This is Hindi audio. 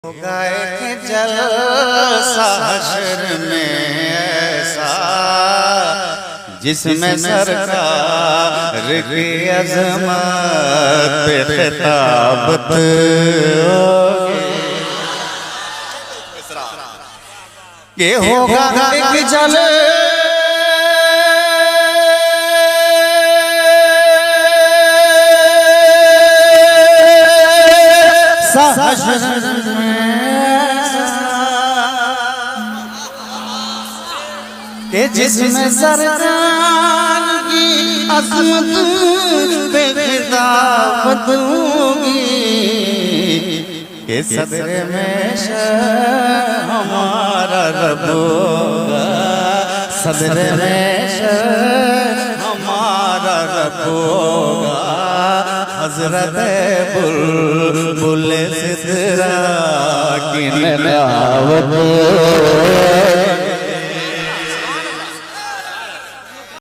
होगा एक जलसा हश्र में ऐसा जिसमें सरकार की अज़मत पे खिताबत ये होगा एक जलसा हश्र के जिसमें सरकार की अज़मत पे खिताबत होगी के सदरे में हमारा रब होगा, सदरे में हमारा रब होगा। हज़रत बुलबुल सिदरा की नवाबत